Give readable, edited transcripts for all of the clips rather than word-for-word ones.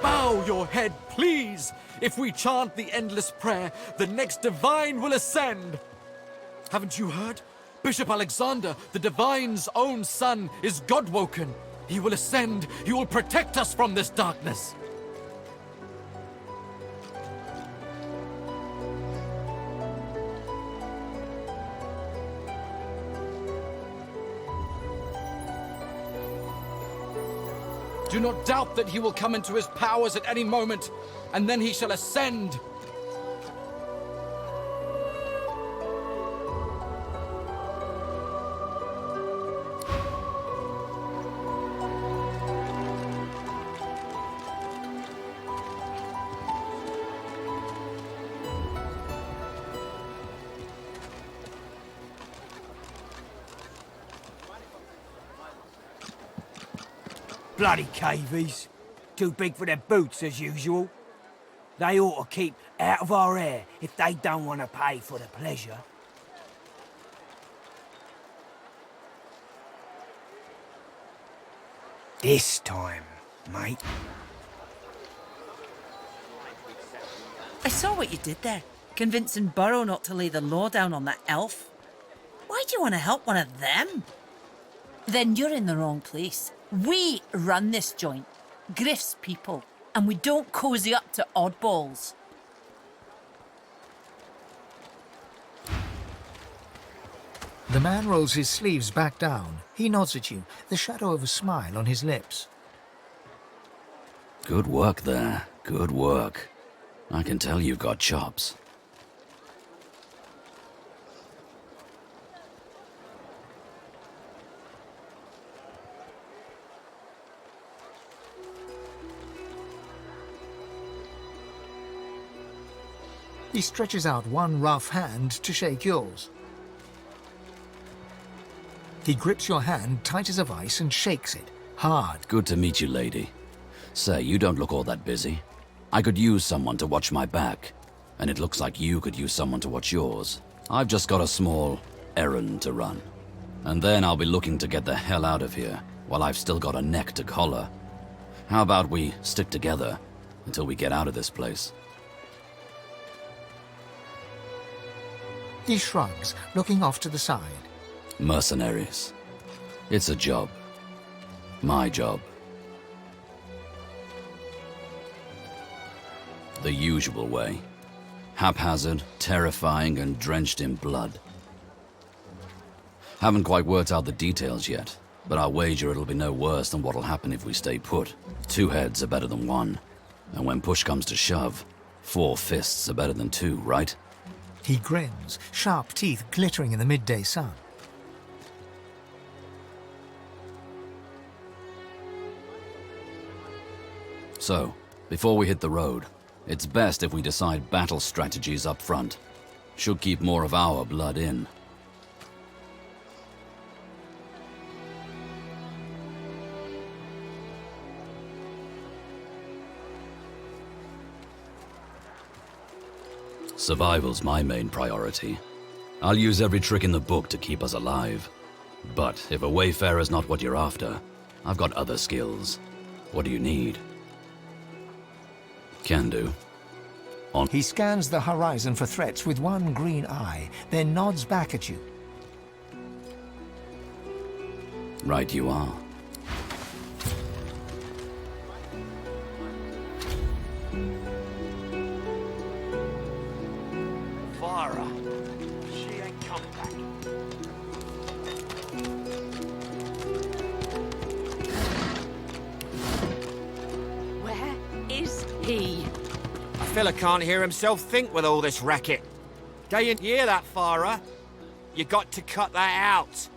Bow your head, please! If we chant the endless prayer, the next divine will ascend! Haven't you heard? Bishop Alexander, the divine's own son, is God-woken. He will ascend. He will protect us from this darkness. Do not doubt that he will come into his powers at any moment, and then he shall ascend. Bloody cavies. Too big for their boots, as usual. They ought to keep out of our hair if they don't want to pay for the pleasure. This time, mate. I saw what you did there, convincing Burrow not to lay the law down on that elf. Why do you want to help one of them? Then you're in the wrong place. We run this joint, Griff's people, and we don't cozy up to oddballs. The man rolls his sleeves back down. He nods at you, the shadow of a smile on his lips. Good work there. Good work. I can tell you've got chops. He stretches out one rough hand to shake yours. He grips your hand tight as a vice and shakes it, hard. Good to meet you, lady. Say, you don't look all that busy. I could use someone to watch my back, and it looks like you could use someone to watch yours. I've just got a small errand to run. And then I'll be looking to get the hell out of here, while I've still got a neck to collar. How about we stick together until we get out of this place? He shrugs, looking off to the side. Mercenaries. It's a job. My job. The usual way. Haphazard, terrifying, and drenched in blood. Haven't quite worked out the details yet, but I'll wager it'll be no worse than what'll happen if we stay put. 2 heads are better than 1. And when push comes to shove, 4 fists are better than 2, right? He grins, sharp teeth glittering in the midday sun. So, before we hit the road, it's best if we decide battle strategies up front. Should keep more of our blood in. Survival's my main priority. I'll use every trick in the book to keep us alive. But if a wayfarer's not what you're after, I've got other skills. What do you need? Can do. He scans the horizon for threats with one green eye, then nods back at you. Right you are. Farah. She ain't come back. Where is he? A fella can't hear himself think with all this racket. Don't you hear that, Farah? You got to cut that out.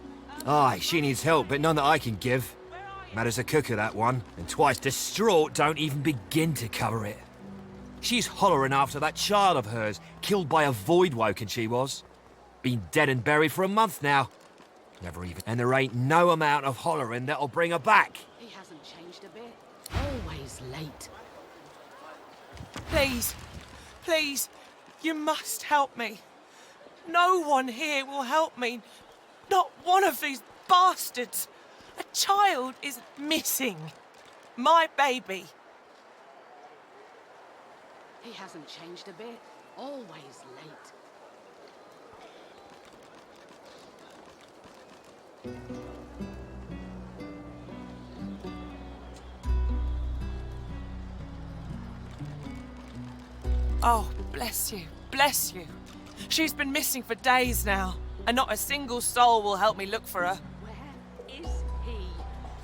Aye, she needs help, but none that I can give. Mad as a cooker, that one, and twice distraught don't even begin to cover it. She's hollering after that child of hers, killed by a void woken she was. Been dead and buried for a month now. Never even... And there ain't no amount of hollering that'll bring her back. He hasn't changed a bit. Always late. Please, please, you must help me. No one here will help me. Not one of these bastards. A child is missing. My baby. He hasn't changed a bit. Always late. Oh, bless you, bless you. She's been missing for days now, and not a single soul will help me look for her. Where is he?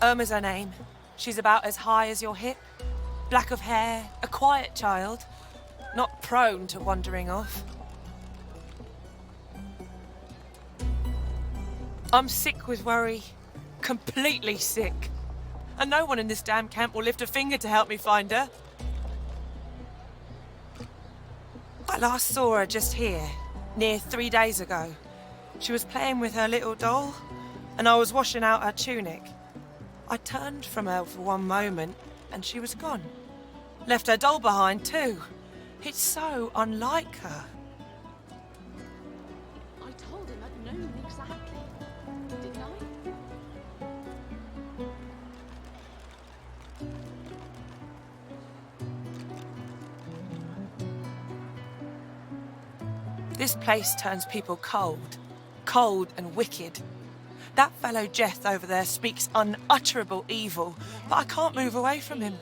Irma's her name. She's about as high as your hip. Black of hair, a quiet child. Not prone to wandering off. I'm sick with worry. Completely sick. And no one in this damn camp will lift a finger to help me find her. I last saw her just here, near 3 days ago. She was playing with her little doll, and I was washing out her tunic. I turned from her for one moment, and she was gone. Left her doll behind, too. It's so unlike her. I told him at noon exactly. Didn't I? This place turns people cold. Cold and wicked. That fellow Jeth over there speaks unutterable evil, but I can't move away from him.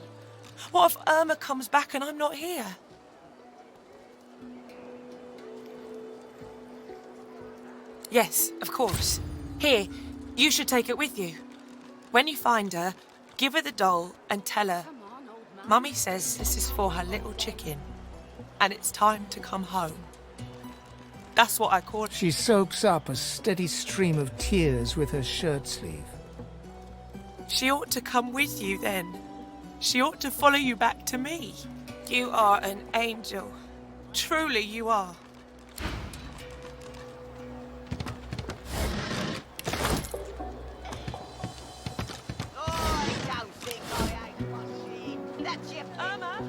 What if Irma comes back and I'm not here? Yes, of course. Here, you should take it with you. When you find her, give her the doll and tell her, Come on, old man. Mummy says this is for her little chicken, and it's time to come home. That's what I call it. She soaks up a steady stream of tears with her shirt sleeve. She ought to come with you then. She ought to follow you back to me. You are an angel. Truly you are. I don't think I ain't machine. That's your Irma?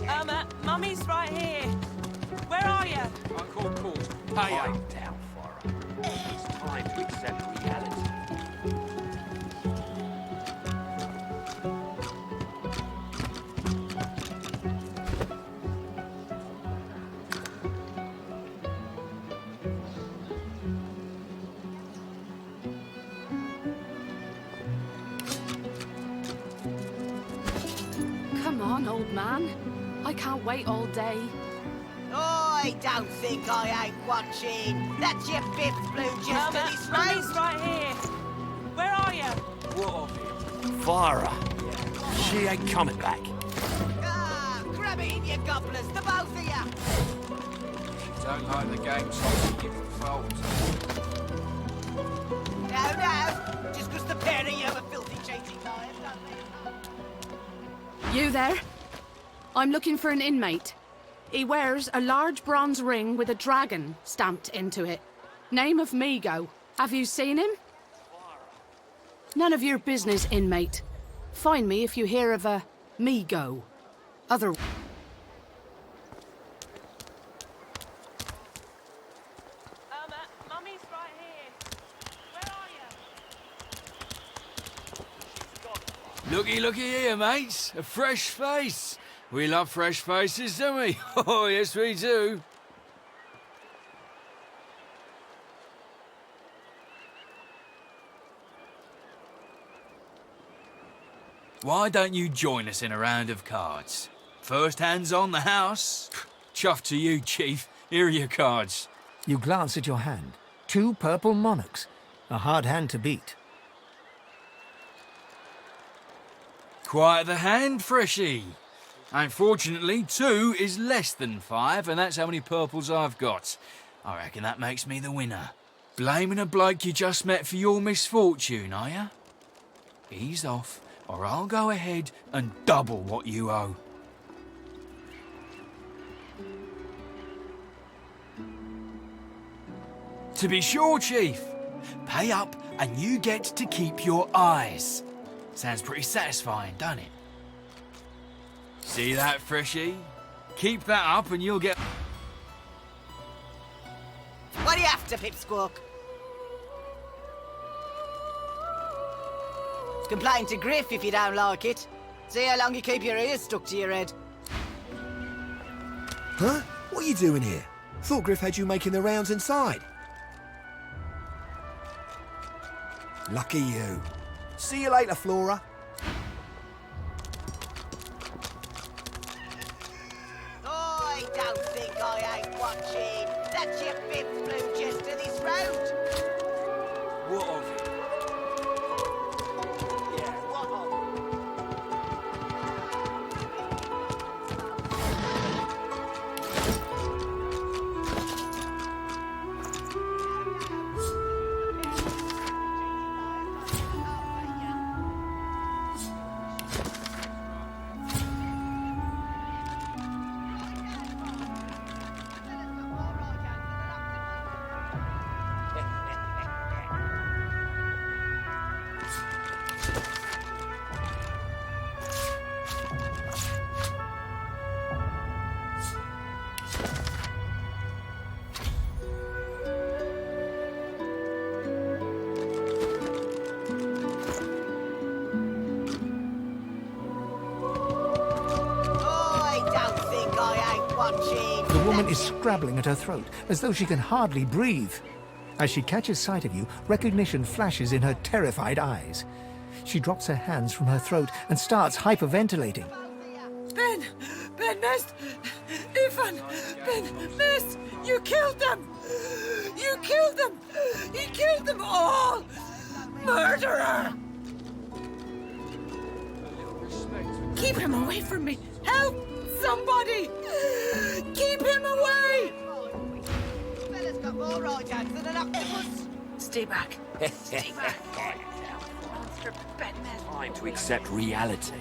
Irma, Mummy's right here. Where are you? Uncle calls. Pipe down, Farah. It's time to accept reality. Come on, old man. I can't wait all day. I don't think I ain't watching. That's your fifth blue just to Irma, this Mummy's road. right here. Where are you? What of him? Farah. She ain't coming back. Ah, grab it in, you gobblers, the both of you. Don't like the game, so you fault. No, just 'cause the pair of you are filthy chasing liars, don't You there? I'm looking for an inmate. He wears a large bronze ring with a dragon stamped into it. Name of Migo. Have you seen him? None of your business, inmate. Find me if you hear of a Migo. Other... Irma, Mummy's right here. Where are you? Looky, looky here, mates. A fresh face. We love fresh faces, don't we? Oh, yes, we do. Why don't you join us in a round of cards? First hands on the house. Chuff to you, Chief. Here are your cards. You glance at your hand. 2 purple monarchs. A hard hand to beat. Quite the hand, Freshie. Unfortunately, 2 is less than 5, and that's how many purples I've got. I reckon that makes me the winner. Blaming a bloke you just met for your misfortune, are you? ease off, or I'll go ahead and double what you owe. To be sure, Chief. Pay up and you get to keep your eyes. Sounds pretty satisfying, doesn't it? See that, Freshie? Keep that up and you'll get... What are you after, Pipsqueak? Complain to Griff if you don't like it. See how long you keep your ears stuck to your head. Huh? What are you doing here? Thought Griff had you making the rounds inside. Lucky you. See you later, Flora. I don't think I ain't watching. That's your fifth blue just to this road. What of it? Yeah, what of? The woman is scrabbling at her throat, as though she can hardly breathe. As she catches sight of you, recognition flashes in her terrified eyes. She drops her hands from her throat and starts hyperventilating. Ben, missed! Ifan! Ben, missed! You killed them! You killed them! He killed them all! Murderer! Keep him away from me! Help! Somebody! Keep him away! Fella's got more right hands than an octopus. Stay back. Stay back. Monster Ben missed. Time to accept reality.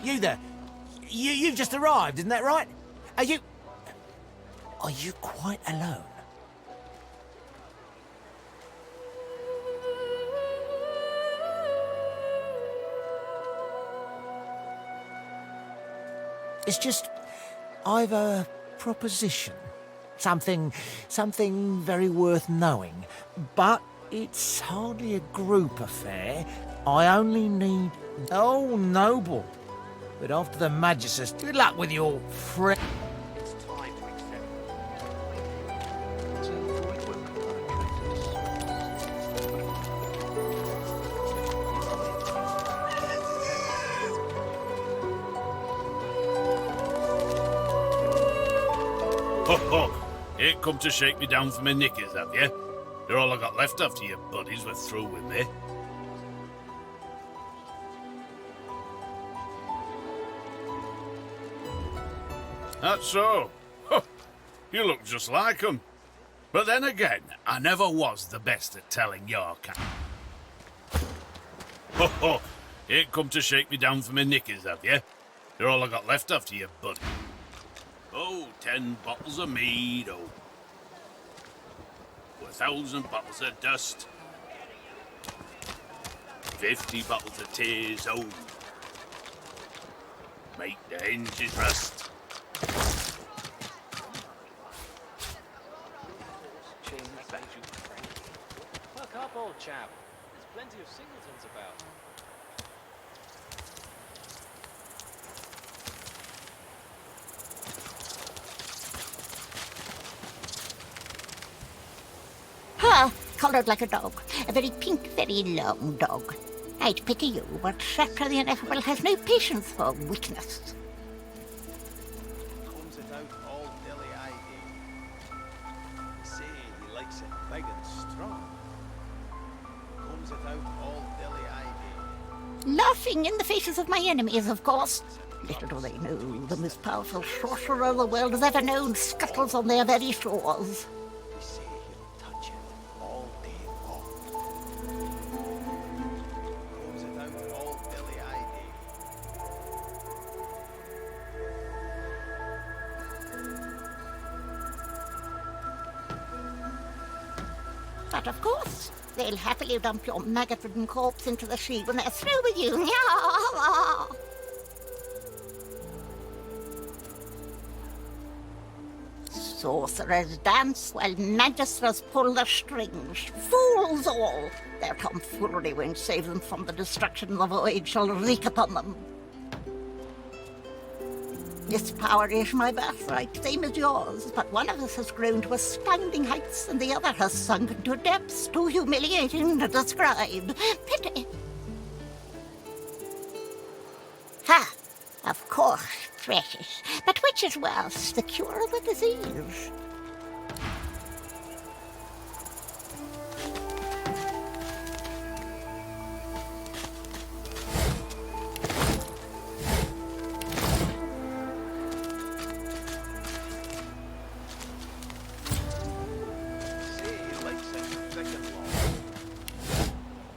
You there. You've just arrived, isn't that right? Are you quite alone? It's just, I've a proposition. Something very worth knowing. But it's hardly a group affair. I only need... Oh, noble. But after the Magus, good luck with your friend. It's time to accept. Ho ho! Ain't come to shake me down for my knickers, have you? They're all I got left after your buddies were through with me. That's so. Huh. You look just like 'em. But then again, I never was the best at telling your kind. Ho ho! Ain't come to shake me down for my knickers, have you? They're all I got left after your buddy. Oh, 10 bottles of mead, oh. 1,000 bottles of dust. 50 bottles of tears, oh. Make the hinges rust. Fuck up, old chap. There's plenty of singletons about. Coloured like a dog. A very pink, very long dog. I'd pity you, but Shatra the Ineffable has no patience for weakness. Comes it out all dilly-eyed. Say he likes it big and strong. Comes it out all dilly-eyed. Laughing in the faces of my enemies, of course. Little do they know, the most powerful sorcerer the world has ever known scuttles on their very shores. They say he'll touch it all day long. Close it out all Billy ID. But of course, they'll happily dump your maggot-ridden corpse into the sea when they're through with you. Sorcerers dance while magisters pull the strings. Fools all! Their tomfoolery won't save them from the destruction the void shall wreak upon them. This power is my birthright, same as yours, but one of us has grown to astounding heights and the other has sunk into depths too humiliating to describe. Pity. Ha! Of course, precious. But which is worse, the cure or the disease? Say he likes it thick and long.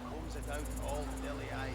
Combs it out all Billy ID.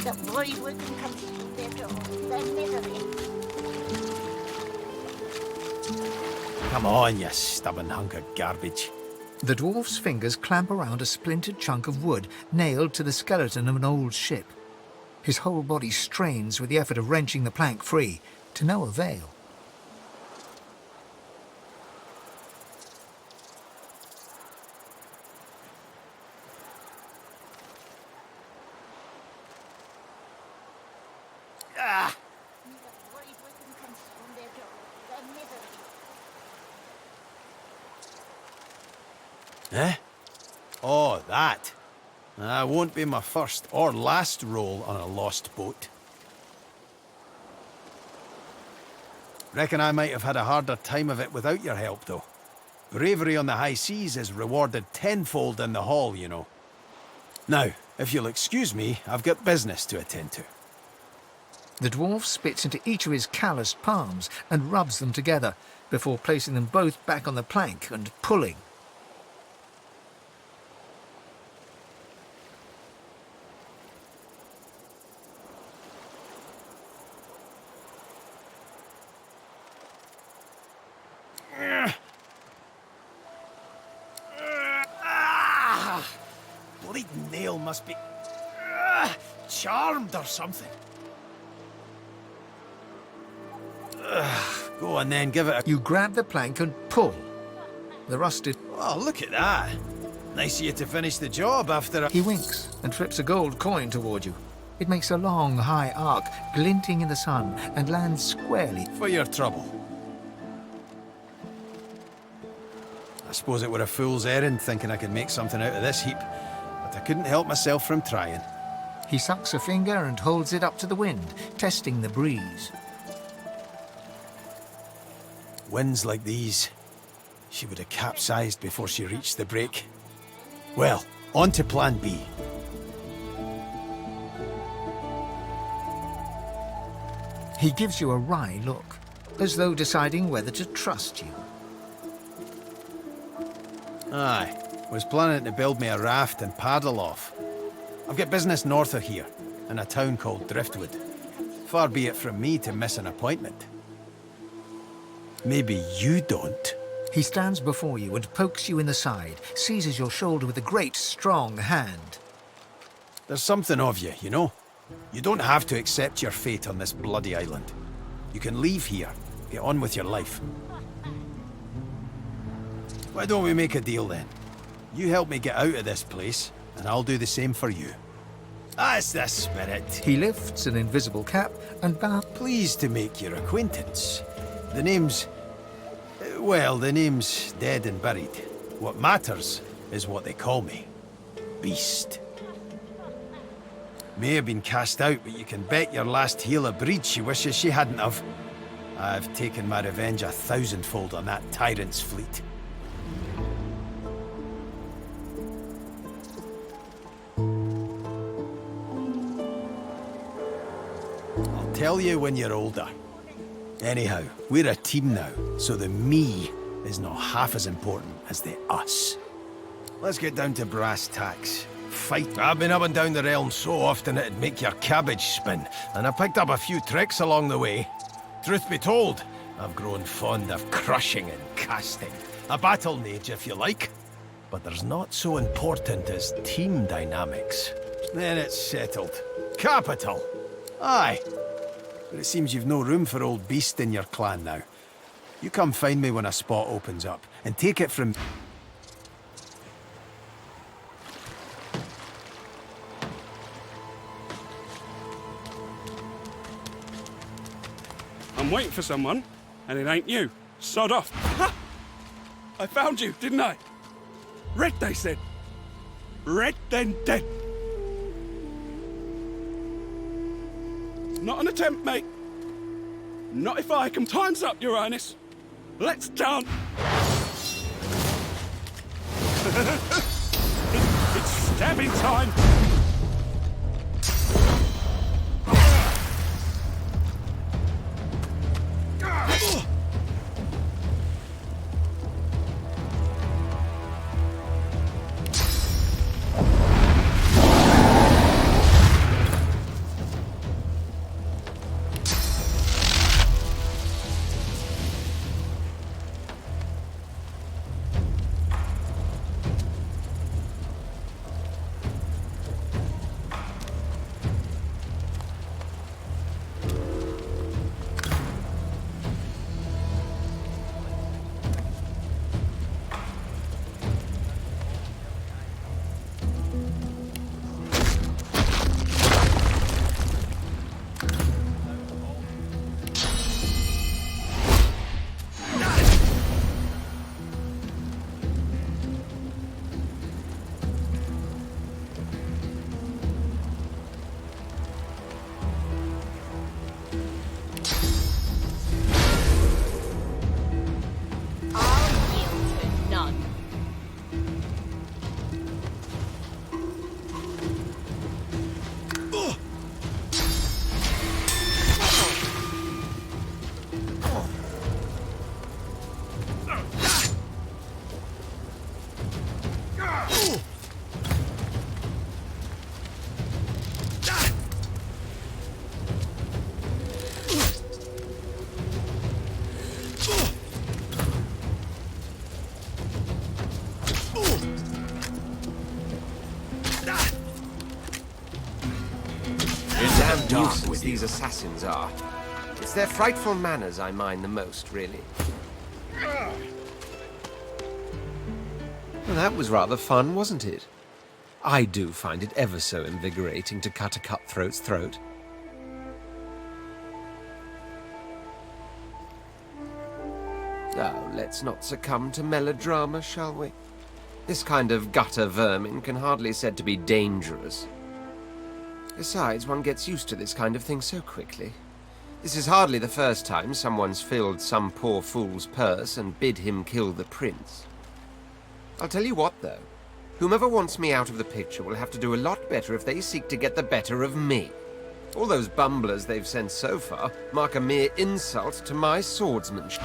neither void work can consume their joy, their misery. Come on, you stubborn hunk of garbage. The dwarf's fingers clamp around a splintered chunk of wood nailed to the skeleton of an old ship. His whole body strains with the effort of wrenching the plank free, to no avail. Eh? Oh, that. That won't be my first or last roll on a lost boat. Reckon I might have had a harder time of it without your help, though. Bravery on the high seas is rewarded tenfold in the hall, you know. Now, if you'll excuse me, I've got business to attend to. The dwarf spits into each of his calloused palms and rubs them together, before placing them both back on the plank and pulling. Bloody nail must be charmed or something. Go on then, give it a... You grab the plank and pull. The rusted... Oh, look at that. Nice of you to finish the job after a... He winks and flips a gold coin toward you. It makes a long, high arc, glinting in the sun, and lands squarely. For your trouble. I suppose it were a fool's errand thinking I could make something out of this heap, but I couldn't help myself from trying. He sucks a finger and holds it up to the wind, testing the breeze. Winds like these, she would have capsized before she reached the break. Well, on to plan B. He gives you a wry look, as though deciding whether to trust you. Aye, was planning to build me a raft and paddle off. I've got business north of here, in a town called Driftwood. Far be it from me to miss an appointment. Maybe you don't. He stands before you and pokes you in the side, seizes your shoulder with a great, strong hand. There's something of you, you know? You don't have to accept your fate on this bloody island. You can leave here, get on with your life. Why don't we make a deal then? You help me get out of this place, and I'll do the same for you. That's the spirit. He lifts an invisible cap and bows. Pleased to make your acquaintance. The name's... well, the name's dead and buried. What matters is what they call me. Beast. May have been cast out, but you can bet your last heel of breed she wishes she hadn't have. I've taken my revenge 1,000-fold on that tyrant's fleet. I'll tell you when you're older. Anyhow, we're a team now, so the me is not half as important as the us. Let's get down to brass tacks. Fight. I've been up and down the realm so often it'd make your cabbage spin, and I picked up a few tricks along the way. Truth be told, I've grown fond of crushing and casting. A battle mage, if you like. But there's not so important as team dynamics. Then it's settled. Capital. Aye. But it seems you've no room for old Beast in your clan now. You come find me when a spot opens up, and take it from... I'm waiting for someone, and it ain't you. Sod off. Ha! I found you, didn't I? Red, they said. Red, then dead. Not an attempt, mate. Not if I can. Time's up, Your Highness. Let's dance. It's stabbing time. damned dark nuisance with you. these assassins are. It's their frightful manners I mind the most, really. Well, that was rather fun, wasn't it? I do find it ever so invigorating to cut a cutthroat's throat. Oh, let's not succumb to melodrama, shall we? This kind of gutter vermin can hardly be said to be dangerous. Besides, one gets used to this kind of thing so quickly. This is hardly the first time someone's filled some poor fool's purse and bid him kill the prince. I'll tell you what, though. Whomever wants me out of the picture will have to do a lot better if they seek to get the better of me. All those bumblers they've sent so far mark a mere insult to my swordsmanship.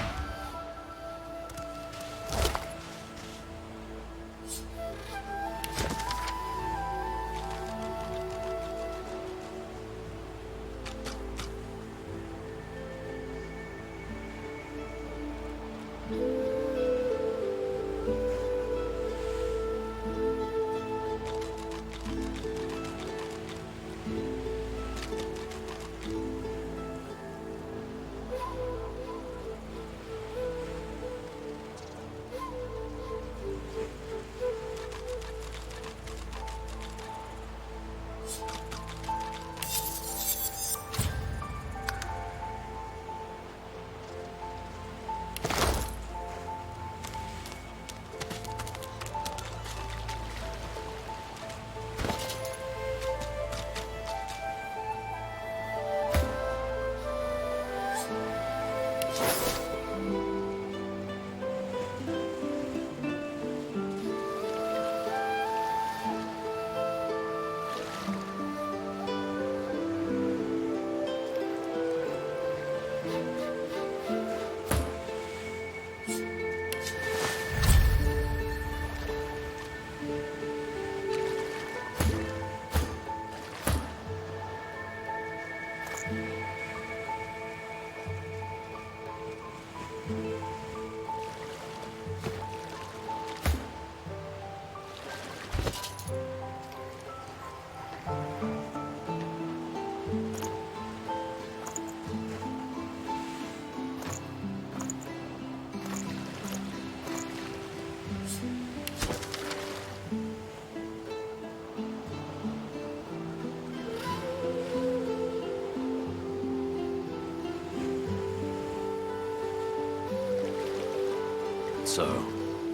So,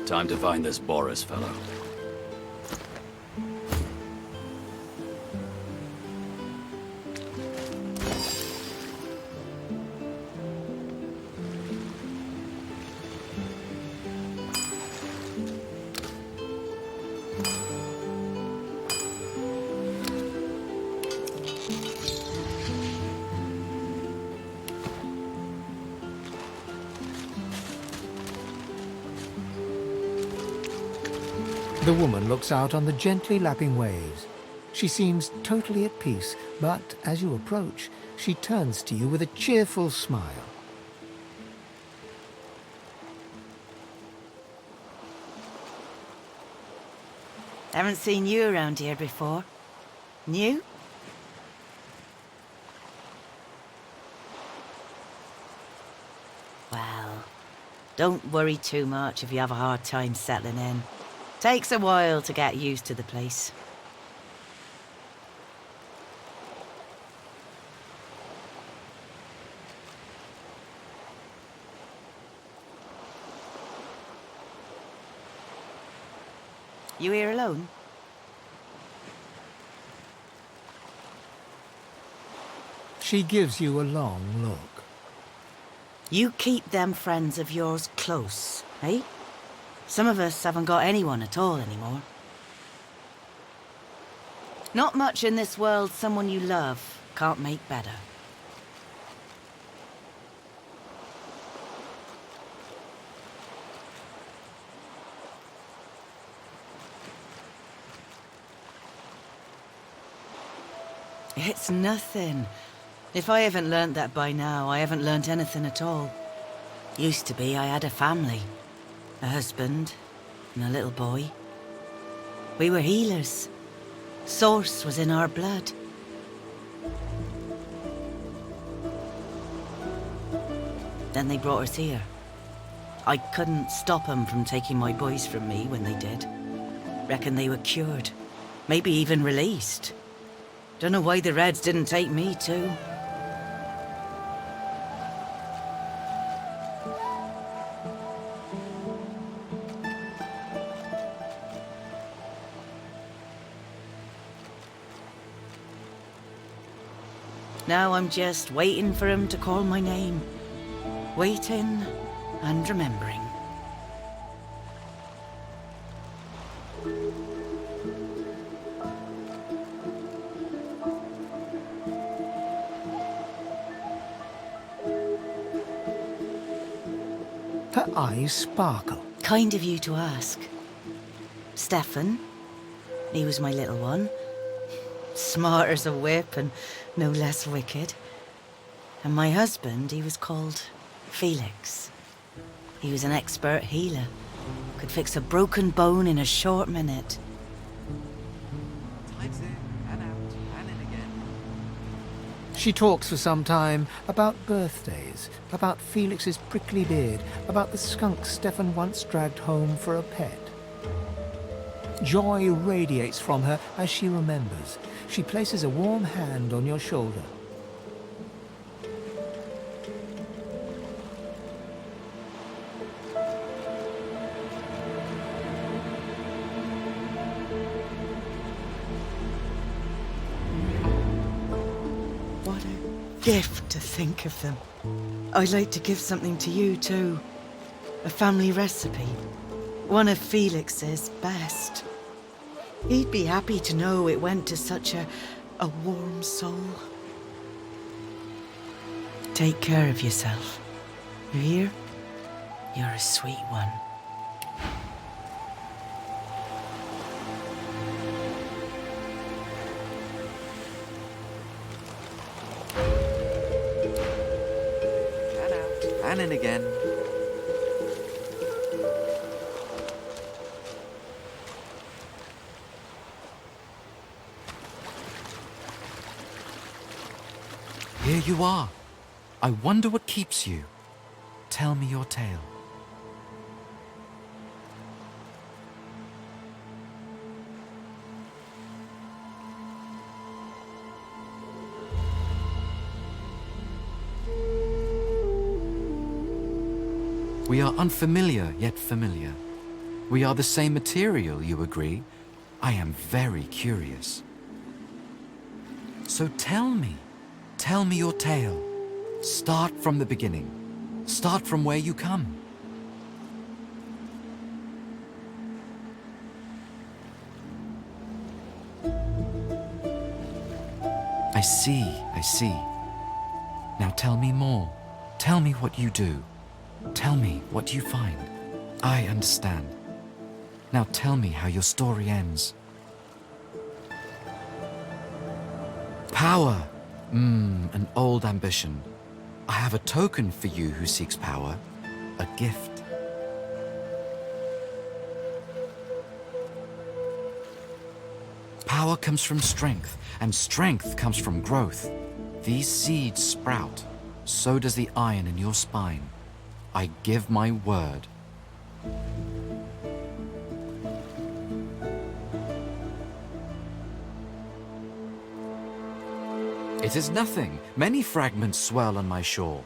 time to find this Boris fellow. The woman looks out on the gently lapping waves. She seems totally at peace, but as you approach, she turns to you with a cheerful smile. Haven't seen you around here before. New? Well, don't worry too much if you have a hard time settling in. Takes a while to get used to the place. You here alone? She gives you a long look. You keep them friends of yours close, eh? Some of us haven't got anyone at all anymore. Not much in this world someone you love can't make better. It's nothing. If I haven't learnt that by now, I haven't learnt anything at all. Used to be I had a family. A husband and a little boy. We were healers. Source was in our blood. Then they brought us here. I couldn't stop them from taking my boys from me when they did. Reckon they were cured. Maybe even released. Don't know why the Reds didn't take me too. Now I'm just waiting for him to call my name. Waiting and remembering. Her eyes sparkle. Kind of you to ask. Stefan, he was my little one. Smart as a whip and no less wicked. And my husband, he was called Felix. He was an expert healer. Could fix a broken bone in a short minute. Time's in and out and in again. She talks for some time about birthdays, about Felix's prickly beard, about the skunk Stefan once dragged home for a pet. Joy radiates from her as she remembers. She places a warm hand on your shoulder. What a gift to think of them. I'd like to give something to you too. A family recipe. One of Felix's best. He'd be happy to know it went to such a warm soul. Take care of yourself. You hear? You're a sweet one. And out and in again. Here you are. I wonder what keeps you. Tell me your tale. We are unfamiliar, yet familiar. We are the same material, you agree? I am very curious. So tell me your tale. Start from the beginning. Start from where you come. I see. Now tell me more. Tell me what you do. Tell me what you find. I understand. Now tell me how your story ends. Power. An old ambition. I have a token for you who seeks power. A gift. Power comes from strength, and strength comes from growth. These seeds sprout. So does the iron in your spine. I give my word. It is nothing. Many fragments swirl on my shore.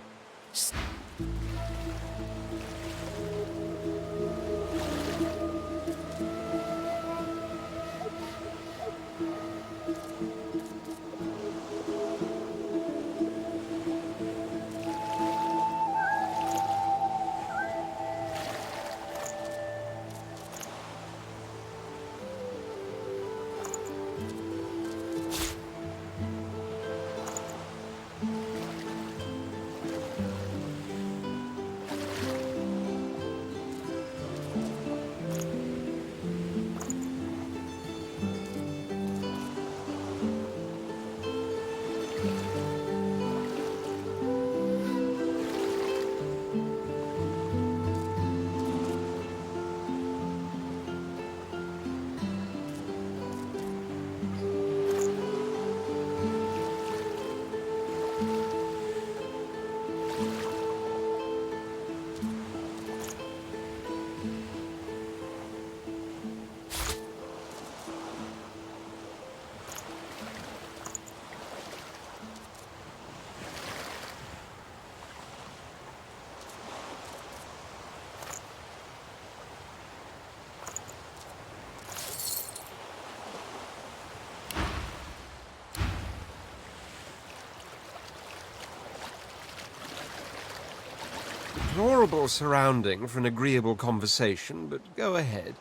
deplorable surrounding for an agreeable conversation, but go ahead.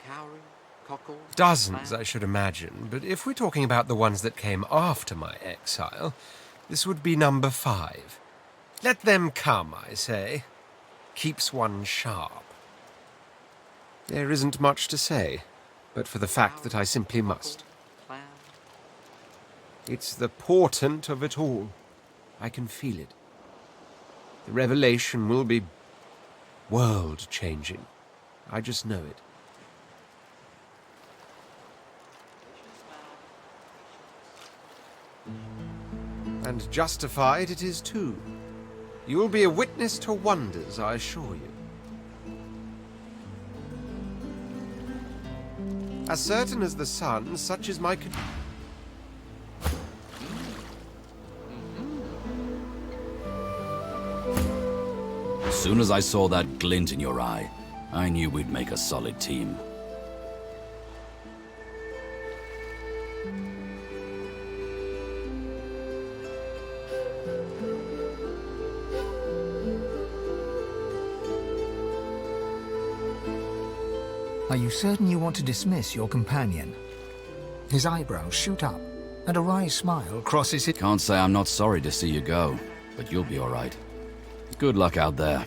Cowrie, cockle, Dozens, I should imagine, but if we're talking about the ones that came after my exile, this would be number 5. Let them come, I say. Keeps one sharp. There isn't much to say, but for the fact that I simply must. It's the portent of it all. I can feel it. The revelation will be world-changing. I just know it. And justified it is too. You will be a witness to wonders, I assure you. As certain as the sun, such is my As soon as I saw that glint in your eye, I knew we'd make a solid team. Are you certain you want to dismiss your companion? His eyebrows shoot up, and a wry smile crosses his... Can't say I'm not sorry to see you go, but you'll be all right. Good luck out there.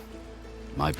My